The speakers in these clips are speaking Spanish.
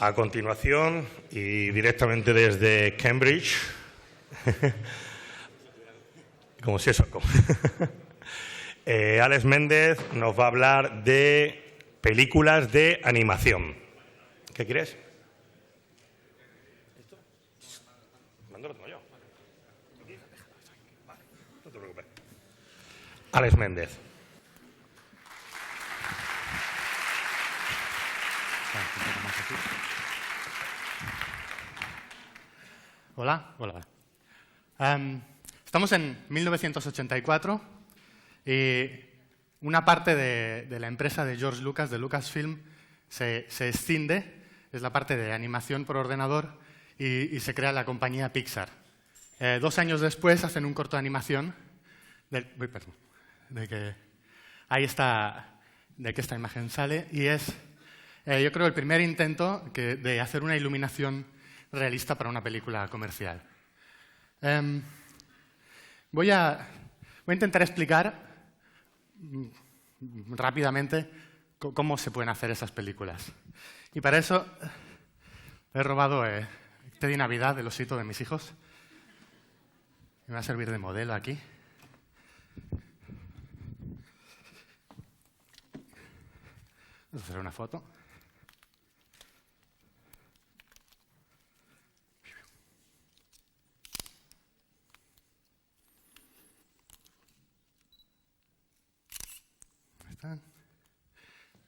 A continuación, y directamente desde Cambridge, como si eso, Alex Méndez nos va a hablar de películas de animación. ¿Qué quieres? ¿Esto? ¿Mando lo tengo yo? Vale, no te preocupes. Alex Méndez. Hola. Estamos en 1984 y una parte de la empresa de George Lucas, de Lucasfilm, se escinde, es la parte de animación por ordenador y se crea la compañía Pixar. 2 años después hacen un corto de animación de que esta imagen sale y es, yo creo, el primer intento de hacer una iluminación realista para una película comercial. Voy a intentar explicar rápidamente cómo se pueden hacer esas películas. Y para eso he robado Teddy Navidad, el osito de mis hijos. Me va a servir de modelo aquí. Vamos a hacer una foto.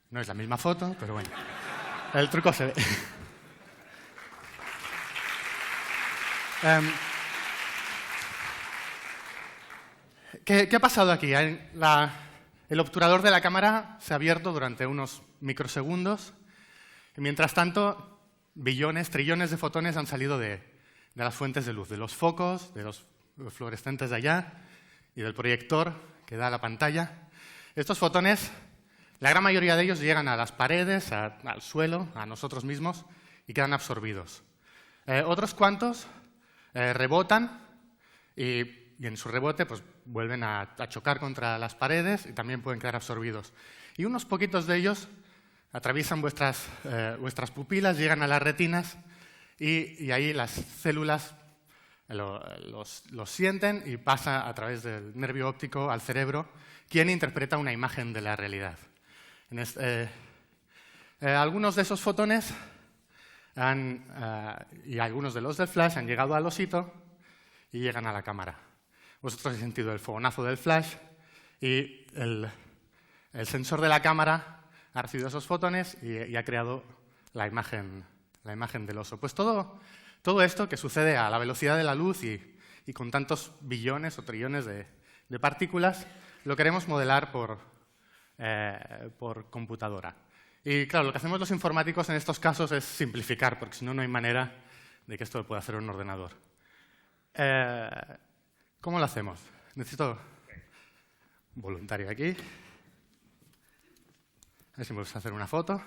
No es la misma foto, pero bueno, el truco se ve. ¿Qué ha pasado aquí? El obturador de la cámara se ha abierto durante unos microsegundos y mientras tanto billones, trillones de fotones han salido de las fuentes de luz, de los focos, de los fluorescentes de allá y del proyector que da a la pantalla. Estos fotones, la gran mayoría de ellos llegan a las paredes, al suelo, a nosotros mismos y quedan absorbidos. Otros cuantos rebotan y en su rebote pues, vuelven a chocar contra las paredes y también pueden quedar absorbidos. Y unos poquitos de ellos atraviesan vuestras pupilas, llegan a las retinas y ahí las células los sienten y pasa a través del nervio óptico al cerebro, quien interpreta una imagen de la realidad. Algunos de esos fotones y algunos de los del flash han llegado al osito y llegan a la cámara. Vosotros habéis sentido el fogonazo del flash y el sensor de la cámara ha recibido esos fotones y ha creado la imagen del oso. Pues todo esto que sucede a la velocidad de la luz y con tantos billones o trillones de partículas, lo queremos modelar por computadora. Y claro, lo que hacemos los informáticos en estos casos es simplificar, porque si no, no hay manera de que esto lo pueda hacer un ordenador. ¿Cómo lo hacemos? Necesito un voluntario aquí. A ver si me puedes hacer una foto.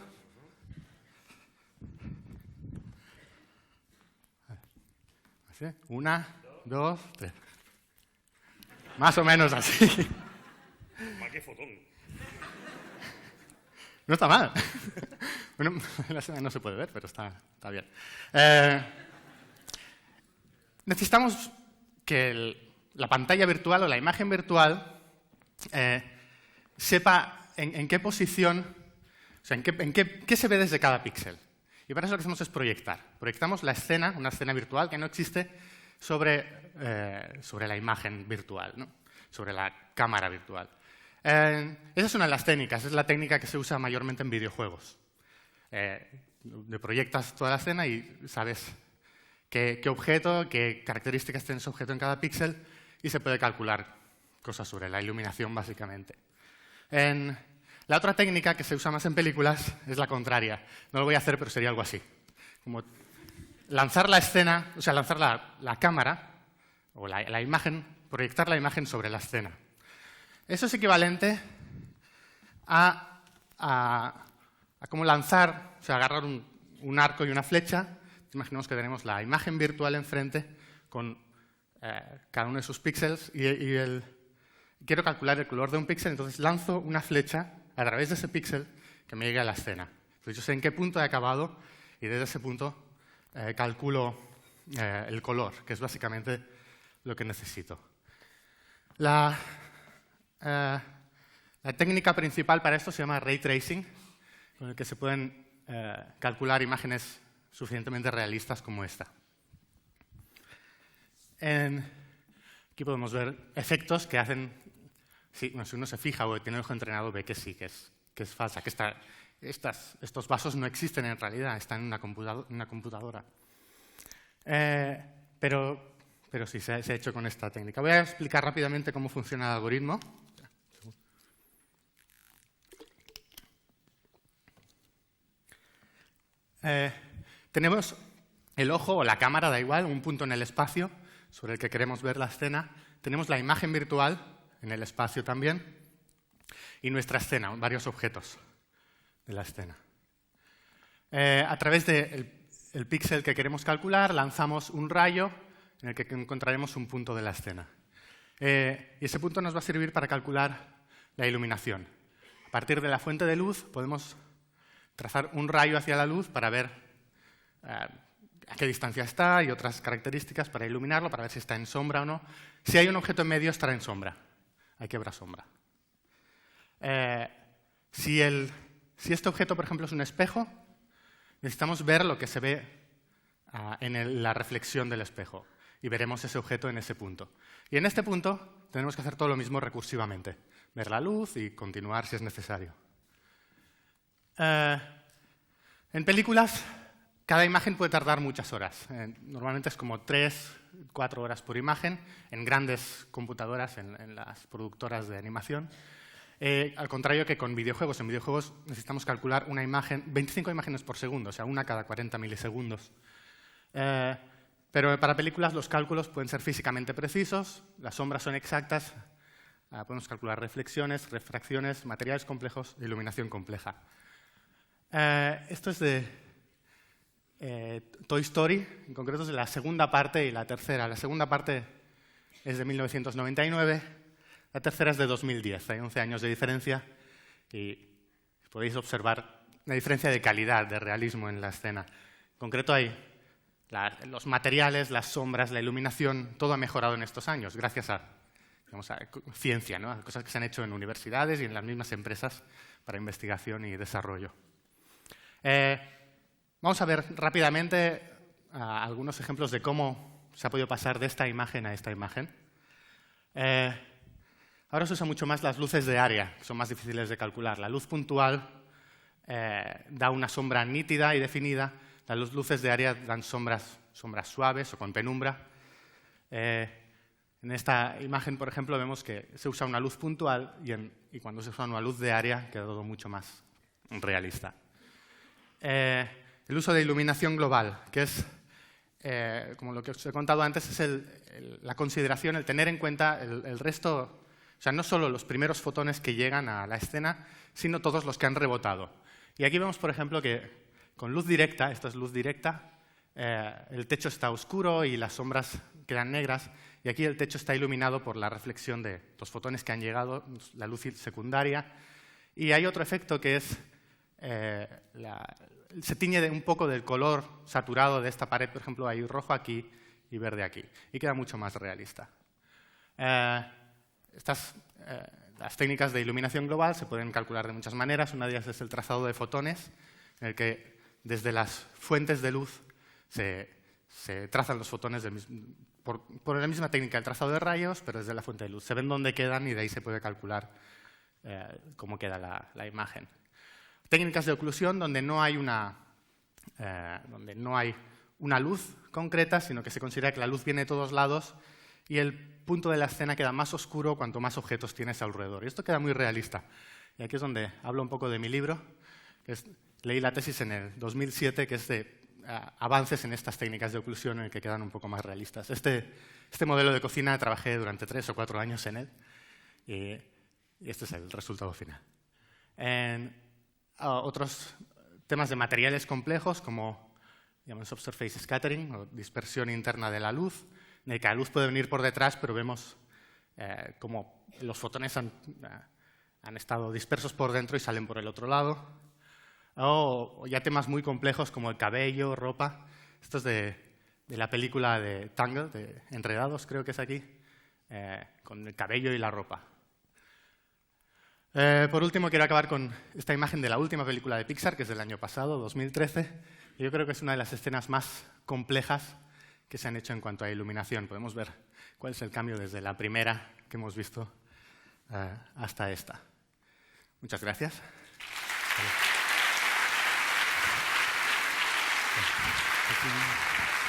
Así. 1, 2, 3. Más o menos así. ¿Qué fotón? No está mal. Bueno, no se puede ver, pero está bien. Necesitamos que la pantalla virtual o la imagen virtual sepa en qué posición, o sea, qué se ve desde cada píxel. Y para eso lo que hacemos es proyectar. Proyectamos la escena, una escena virtual que no existe, sobre la imagen virtual, ¿no? Sobre la cámara virtual. Esa es una de las técnicas, es la técnica que se usa mayormente en videojuegos. Proyectas toda la escena y sabes qué objeto, qué características tiene ese objeto en cada píxel y se puede calcular cosas sobre la iluminación, básicamente. La otra técnica que se usa más en películas es la contraria. No lo voy a hacer, pero sería algo así. Como lanzar la escena, o sea, lanzar la cámara o la imagen, proyectar la imagen sobre la escena. Eso es equivalente a como lanzar, o sea, agarrar un arco y una flecha. Imaginemos que tenemos la imagen virtual enfrente con cada uno de sus píxeles y quiero calcular el color de un píxel, entonces lanzo una flecha a través de ese píxel que me llegue a la escena. Entonces yo sé en qué punto he acabado y desde ese punto calculo el color, que es básicamente lo que necesito. La técnica principal para esto se llama Ray Tracing, con el que se pueden calcular imágenes suficientemente realistas como esta. Aquí podemos ver efectos que hacen, si uno se fija o tiene el ojo entrenado, ve que sí, que es falsa, que estos vasos no existen en realidad, están en una computadora. Pero sí, se ha hecho con esta técnica. Voy a explicar rápidamente cómo funciona el algoritmo. Tenemos el ojo o la cámara, da igual, un punto en el espacio sobre el que queremos ver la escena. Tenemos la imagen virtual en el espacio también y nuestra escena, varios objetos de la escena. A través del píxel que queremos calcular, lanzamos un rayo en el que encontraremos un punto de la escena. Y ese punto nos va a servir para calcular la iluminación. A partir de la fuente de luz podemos trazar un rayo hacia la luz para ver a qué distancia está y otras características para iluminarlo, para ver si está en sombra o no. Si hay un objeto en medio, estará en sombra. Hay que ver a sombra. Si este objeto, por ejemplo, es un espejo, necesitamos ver lo que se ve en la reflexión del espejo. Y veremos ese objeto en ese punto. Y en este punto tenemos que hacer todo lo mismo recursivamente. Ver la luz y continuar si es necesario. En películas, cada imagen puede tardar muchas horas. Normalmente es como 3-4 horas por imagen en grandes computadoras, en las productoras de animación. Al contrario que con videojuegos. En videojuegos necesitamos calcular 25 imágenes por segundo, o sea, una cada 40 milisegundos. Pero para películas los cálculos pueden ser físicamente precisos, las sombras son exactas, podemos calcular reflexiones, refracciones, materiales complejos, iluminación compleja. Esto es de Toy Story, en concreto es de la segunda parte y la tercera. La segunda parte es de 1999, la tercera es de 2010, hay 11 años de diferencia y podéis observar una diferencia de calidad, de realismo en la escena. En concreto hay los materiales, las sombras, la iluminación, todo ha mejorado en estos años, gracias a ciencia, ¿no? A cosas que se han hecho en universidades y en las mismas empresas para investigación y desarrollo. Vamos a ver rápidamente algunos ejemplos de cómo se ha podido pasar de esta imagen a esta imagen. Ahora se usan mucho más las luces de área, que son más difíciles de calcular. La luz puntual da una sombra nítida y definida. Las luces de área dan sombras suaves o con penumbra. En esta imagen, por ejemplo, vemos que se usa una luz puntual y cuando se usa una luz de área queda todo mucho más realista. El uso de iluminación global, que es, como lo que os he contado antes, es la consideración, el tener en cuenta el resto, o sea, no solo los primeros fotones que llegan a la escena, sino todos los que han rebotado. Y aquí vemos, por ejemplo, que con luz directa, esto es luz directa, el techo está oscuro y las sombras quedan negras, y aquí el techo está iluminado por la reflexión de los fotones que han llegado, la luz secundaria. Y hay otro efecto que es se tiñe un poco del color saturado de esta pared, por ejemplo, hay rojo aquí y verde aquí, y queda mucho más realista. Las técnicas de iluminación global se pueden calcular de muchas maneras. Una de ellas es el trazado de fotones, en el que desde las fuentes de luz se trazan los fotones por la misma técnica del trazado de rayos, pero desde la fuente de luz. Se ven dónde quedan y de ahí se puede calcular cómo queda la imagen. Técnicas de oclusión donde no hay una luz concreta, sino que se considera que la luz viene de todos lados y el punto de la escena queda más oscuro cuanto más objetos tienes alrededor. Y esto queda muy realista. Y aquí es donde hablo un poco de mi libro. Leí la tesis en el 2007, que es de avances en estas técnicas de oclusión en el que quedan un poco más realistas. Este modelo de cocina trabajé durante 3 o 4 años en él y este es el resultado final. Otros temas de materiales complejos como subsurface scattering o dispersión interna de la luz, en el que la luz puede venir por detrás, pero vemos cómo los fotones han estado dispersos por dentro y salen por el otro lado. o ya temas muy complejos como el cabello, ropa. Esto es de la película de Tangled, de Enredados, creo que es aquí, con el cabello y la ropa. Por último, quiero acabar con esta imagen de la última película de Pixar, que es del año pasado, 2013. Yo creo que es una de las escenas más complejas que se han hecho en cuanto a iluminación. Podemos ver cuál es el cambio desde la primera que hemos visto hasta esta. Muchas gracias. Thank you.